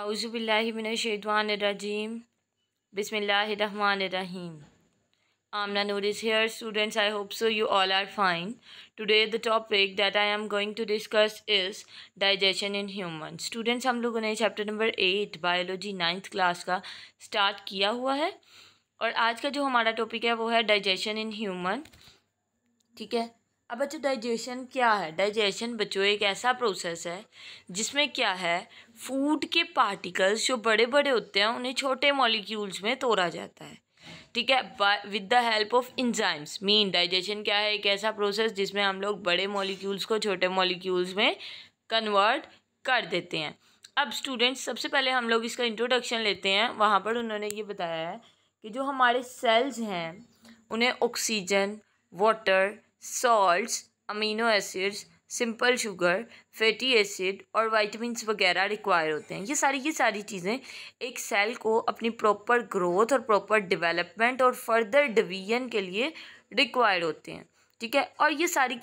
Auzubillahiminash-shaytanir-rajim. Bismillahir-rahmanir-rahim. Amna Noor is here. Students, I hope so you all are fine. Today the topic that I am going to discuss is digestion in humans. Students, हम लोगों ने chapter number 8 biology 9th class का start किया हुआ है और आज का जो हमारा टॉपिक है वो है डाइजेशन इन ह्यूमन. ठीक है. अब बच्चों डाइजेशन क्या है? डाइजेशन बच्चों एक ऐसा प्रोसेस है जिसमें क्या है, फूड के पार्टिकल्स जो बड़े बड़े होते हैं उन्हें छोटे मॉलिक्यूल्स में तोड़ा जाता है. ठीक है, with the help of enzymes. Mean digestion क्या है? एक ऐसा प्रोसेस जिसमें हम लोग बड़े मॉलिक्यूल्स को छोटे मॉलिक्यूल्स में कन्वर्ट कर देते हैं. अब स्टूडेंट्स सबसे पहले हम लोग इसका इंट्रोडक्शन लेते हैं. वहाँ पर उन्होंने ये बताया है कि जो हमारे सेल्स हैं उन्हें oxygen, water, salts, amino acids, simple sugar, fatty acid और वाइटामिन्स वगैरह रिक्वायर होते हैं. ये सारी चीज़ें एक सेल को अपनी प्रॉपर ग्रोथ और प्रॉपर डेवलपमेंट और फर्दर डिवीजन के लिए रिक्वायर होते हैं. ठीक है. और ये सारी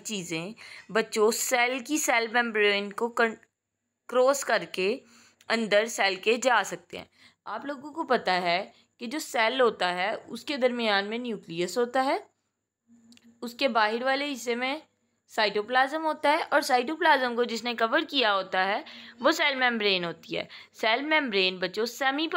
चीज़ें बच्चों सेल की सेल मेम्ब्रेन को क्रॉस करके अंदर सेल के जा सकते हैं. आप लोगों को पता है कि जो सेल होता है उसके दरमियान में न्यूक्लियस होता है, उसके बाहर वाले हिस्से में साइटोप्लाज्म होता है और साइटोप्लाज्म को जिसने कवर किया होता है वो सेल मेम्ब्रेन होती है. सेल मेम्ब्रेन बच्चों सेमी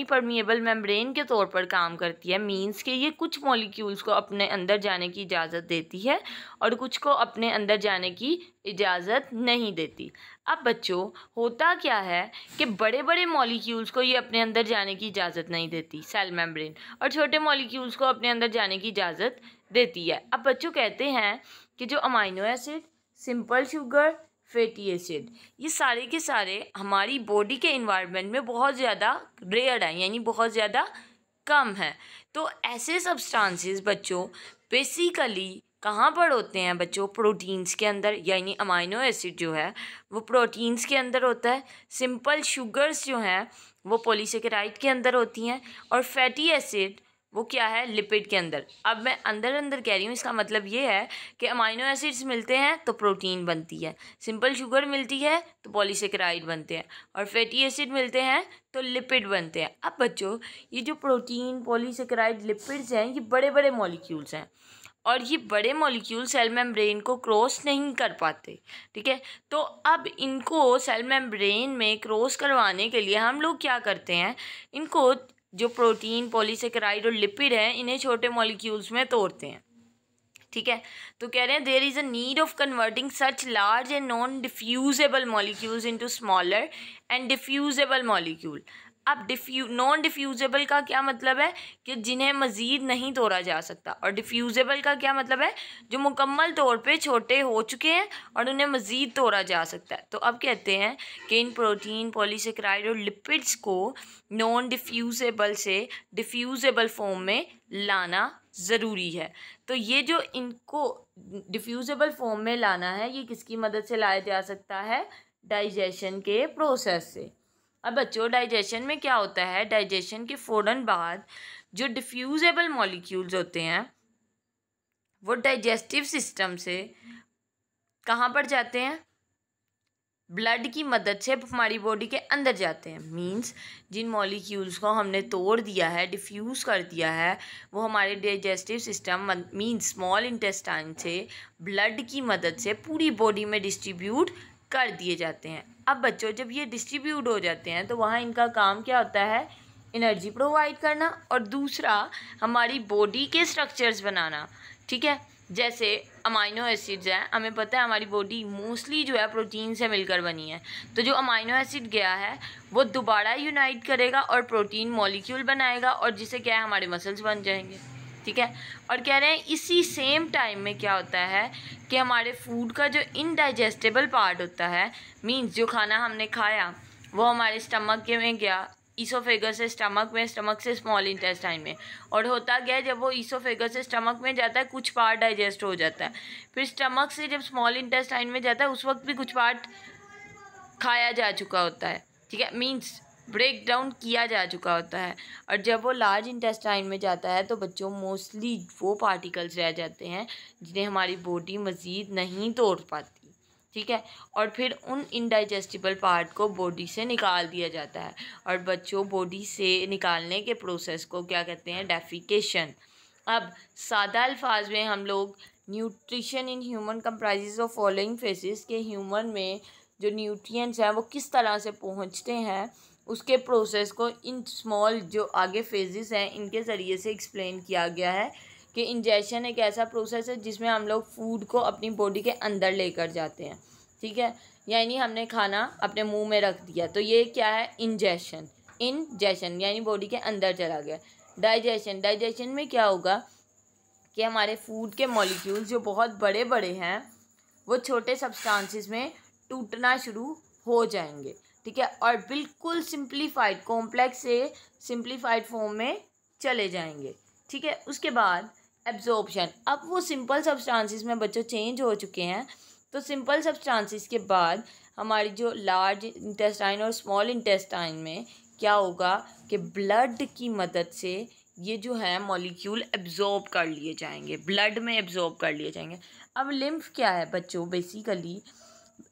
परमिएबल मेम्ब्रेन के तौर पर काम करती है. मींस कि ये कुछ मॉलिक्यूल्स को अपने अंदर जाने की इजाज़त देती है और कुछ को अपने अंदर जाने की इजाज़त नहीं देती. अब बच्चों होता क्या है कि बड़े बड़े मॉलिक्यूल्स को ये अपने अंदर जाने की इजाज़त नहीं देती सेल मेम्ब्रेन, और छोटे मॉलिक्यूल्स को अपने अंदर जाने की इजाज़त देती है. अब बच्चों कहते हैं कि जो amino acid, simple sugar, fatty acid, ये सारे के सारे हमारी बॉडी के इन्वायरमेंट में बहुत ज़्यादा रेयर हैं, यानी बहुत ज़्यादा कम है. तो ऐसे सब्सटेंसेस बच्चों बेसिकली कहाँ पर होते हैं बच्चों? प्रोटीन्स के अंदर, यानी अमाइनो एसिड जो है वो प्रोटीन्स के अंदर होता है. सिंपल शुगर्स जो हैं वो पॉलीसेकेराइड के अंदर होती हैं और फैटी एसिड वो क्या है? लिपिड के अंदर. अब मैं अंदर कह रही हूँ, इसका मतलब ये है कि अमाइनो एसिड्स मिलते हैं तो प्रोटीन बनती है, सिंपल शुगर मिलती है तो पॉलीसेकेराइड बनते हैं, और फैटी एसिड मिलते हैं तो लिपिड बनते हैं. अब बच्चों ये जो प्रोटीन, पॉलीसेकेराइड, लिपिड्स हैं ये बड़े बड़े मॉलिक्यूल्स हैं और ये बड़े मॉलिक्यूल सेल मेम्ब्रेन को क्रॉस नहीं कर पाते. ठीक है. तो अब इनको सेल मेम्ब्रेन में क्रॉस करवाने के लिए हम लोग क्या करते हैं, इनको जो प्रोटीन, पॉलीसेकेराइड और लिपिड हैं इन्हें छोटे मॉलिक्यूल्स में तोड़ते हैं. ठीक है. तो कह रहे हैं there is a need of converting such large and non diffusible molecules into smaller and diffusible molecule. अब नॉन डिफ्यूजेबल का क्या मतलब है कि जिन्हें मज़ीद नहीं तोड़ा जा सकता, और डिफ्यूजेबल का क्या मतलब है जो मुकम्मल तौर पे छोटे हो चुके हैं और उन्हें मज़ीद तोड़ा जा सकता है. तो अब कहते हैं कि इन प्रोटीन, पॉलीसेकेराइड और लिपिड्स को नॉन डिफ्यूजेबल से डिफ्यूजेबल फॉर्म में लाना ज़रूरी है. तो ये जो इनको डिफ्यूजेबल फॉर्म में लाना है ये किसकी मदद से लाया जा सकता है? डाइजेशन के प्रोसेस से. अब बच्चों डाइजेशन में क्या होता है, डाइजेशन के फ़ौरन बाद जो डिफ्यूजेबल मॉलिक्यूल्स होते हैं वो डाइजेस्टिव सिस्टम से कहाँ पर जाते हैं? ब्लड की मदद से हमारी बॉडी के अंदर जाते हैं. मींस जिन मॉलिक्यूल्स को हमने तोड़ दिया है, डिफ्यूज़ कर दिया है, वो हमारे digestive system means small intestine से ब्लड की मदद से पूरी बॉडी में डिस्ट्रीब्यूट कर दिए जाते हैं. अब बच्चों जब ये डिस्ट्रीब्यूट हो जाते हैं तो वहाँ इनका काम क्या होता है? एनर्जी प्रोवाइड करना और दूसरा हमारी बॉडी के स्ट्रक्चर्स बनाना. ठीक है. जैसे अमाइनो एसिड्स हैं, हमें पता है हमारी बॉडी मोस्टली जो है प्रोटीन से मिलकर बनी है. तो जो अमाइनो एसिड गया है वो दोबारा यूनाइट करेगा और प्रोटीन मॉलिक्यूल बनाएगा और जिससे क्या है हमारे मसल्स बन जाएंगे. ठीक है. और कह रहे हैं इसी सेम टाइम में क्या होता है कि हमारे फूड का जो इनडाइजेस्टेबल पार्ट होता है, मींस जो खाना हमने खाया वो हमारे स्टमक के में गया, ईसोफेगस से स्टमक में, स्टमक से स्मॉल इंटेस्टाइन में, और होता क्या है जब वो ईसोफेगस से स्टमक में जाता है कुछ पार्ट डाइजेस्ट हो जाता है, फिर स्टमक से जब स्मॉल इंटेस्टाइन में जाता है उस वक्त भी कुछ पार्ट खाया जा चुका होता है. ठीक है. मींस ब्रेक डाउन किया जा चुका होता है, और जब वो लार्ज इंटेस्टाइन में जाता है तो बच्चों मोस्टली वो पार्टिकल्स रह जाते हैं जिन्हें हमारी बॉडी मज़ीद नहीं तोड़ पाती. ठीक है, और फिर उन इनडाइजेस्टिबल पार्ट को बॉडी से निकाल दिया जाता है। और बच्चों, बॉडी से निकालने के प्रोसेस को क्या कहते हैं? डेफिकेशन। अब सादा अल्फाज में हम लोग nutrition in human comprises of following phases के ह्यूमन में जो न्यूट्रिएंट्स हैं वो किस तरह से पहुंचते हैं उसके प्रोसेस को इन स्मॉल जो आगे फेजेस हैं इनके ज़रिए से एक्सप्लेन किया गया है कि इंजेक्शन एक ऐसा प्रोसेस है जिसमें हम लोग फूड को अपनी बॉडी के अंदर लेकर जाते हैं। ठीक है, यानी हमने खाना अपने मुंह में रख दिया तो ये क्या है? इंजेक्शन। इंजेक्शन यानी बॉडी के अंदर चला गया। डाइजेशन, डाइजेशन में क्या होगा कि हमारे फूड के मॉलिक्यूल्स जो बहुत बड़े बड़े हैं वो छोटे सब्सटेंसेस में टूटना शुरू हो जाएंगे। ठीक है, और बिल्कुल सिंप्लीफाइड कॉम्प्लेक्स से सिंप्लीफाइड फॉर्म में चले जाएंगे। ठीक है, उसके बाद एब्जॉर्प्शन। अब वो सिंपल सब्सटेंसेस में बच्चों चेंज हो चुके हैं, तो सिंपल सब्सटेंसेस के बाद हमारी जो लार्ज इंटेस्टाइन और स्मॉल इंटेस्टाइन में क्या होगा कि ब्लड की मदद से ये जो है मॉलिक्यूल एब्जॉर्ब कर लिए जाएंगे, ब्लड में एब्जॉर्ब कर लिए जाएंगे। अब लिम्फ क्या है बच्चों? बेसिकली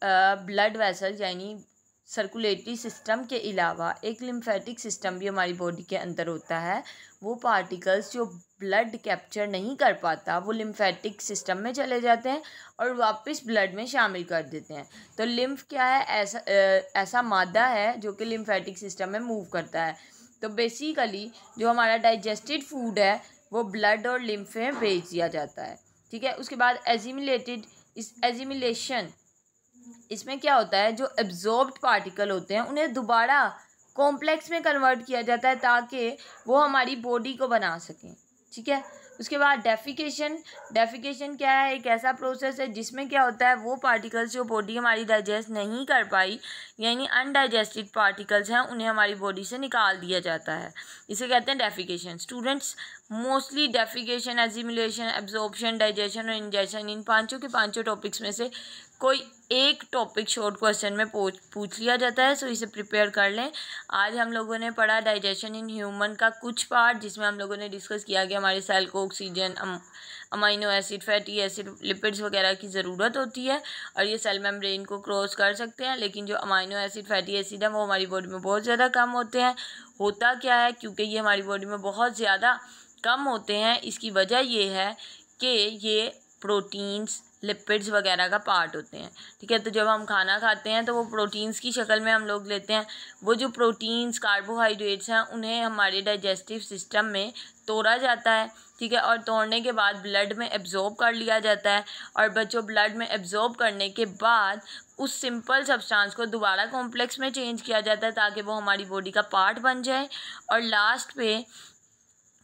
ब्लड वेसल यानी सर्कुलेटरी सिस्टम के अलावा एक लिम्फेटिक सिस्टम भी हमारी बॉडी के अंदर होता है। वो पार्टिकल्स जो ब्लड कैप्चर नहीं कर पाता वो लिम्फेटिक सिस्टम में चले जाते हैं और वापस ब्लड में शामिल कर देते हैं। तो लिम्फ क्या है? ऐसा मादा है जो कि लिम्फेटिक सिस्टम में मूव करता है। तो बेसिकली जो हमारा डाइजेस्टेड फूड है वो ब्लड और लिम्फ में भेज दिया जाता है। ठीक है, उसके बाद एजिमिलेटेड, इस एजिमिलेशन इसमें क्या होता है? जो एब्जॉर्ब्ड पार्टिकल होते हैं उन्हें दोबारा कॉम्प्लेक्स में कन्वर्ट किया जाता है ताकि वो हमारी बॉडी को बना सकें। ठीक है, उसके बाद डेफिकेशन। डेफिकेशन क्या है? एक ऐसा प्रोसेस है जिसमें क्या होता है वो पार्टिकल्स जो बॉडी हमारी डाइजेस्ट नहीं कर पाई यानी अनडाइजेस्टेड पार्टिकल्स हैं उन्हें हमारी बॉडी से निकाल दिया जाता है, इसे कहते हैं defecation. Students, mostly defecation, assimilation, absorption, digestion और इंजेक्शन इन पांचों के पांचों टॉपिक्स में से कोई एक टॉपिक शॉर्ट क्वेश्चन में पूछ लिया जाता है, सो इसे प्रिपेयर कर लें। आज हम लोगों ने पढ़ा डाइजेशन इन ह्यूमन का कुछ पार्ट जिसमें हम लोगों ने डिस्कस किया कि हमारे सेल को oxygen, amino acid, fatty acid, lipids वगैरह की ज़रूरत होती है और ये सेल मेम्ब्रेन को क्रॉस कर सकते हैं, लेकिन जो अमाइनो एसिड, फैटी एसिड है वो हमारी बॉडी में बहुत ज़्यादा कम होते हैं। होता क्या है? क्योंकि ये हमारी बॉडी में बहुत ज़्यादा कम होते हैं, इसकी वजह ये है कि ये प्रोटीन्स, लिपिड्स वगैरह का पार्ट होते हैं। ठीक है, तो जब हम खाना खाते हैं तो वो प्रोटीन्स की शक्ल में हम लोग लेते हैं। वो जो प्रोटीन्स, कार्बोहाइड्रेट्स हैं उन्हें हमारे डाइजेस्टिव सिस्टम में तोड़ा जाता है। ठीक है, और तोड़ने के बाद ब्लड में एब्जॉर्ब कर लिया जाता है और बच्चों ब्लड में एब्जॉर्ब करने के बाद उस सिंपल सब्सटेंस को दोबारा कॉम्प्लेक्स में चेंज किया जाता है ताकि वो हमारी बॉडी का पार्ट बन जाए। और लास्ट पे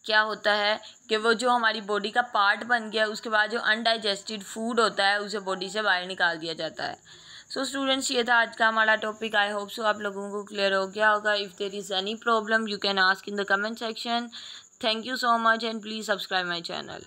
क्या होता है कि वो जो हमारी बॉडी का पार्ट बन गया उसके बाद जो अनडाइजेस्टेड फूड होता है उसे बॉडी से बाहर निकाल दिया जाता है। सो स्टूडेंट्स, ये था आज का हमारा टॉपिक। आई होप सो आप लोगों को क्लियर हो गया होगा। If there is any problem you can ask in the comment section. Thank you so much and please subscribe my channel.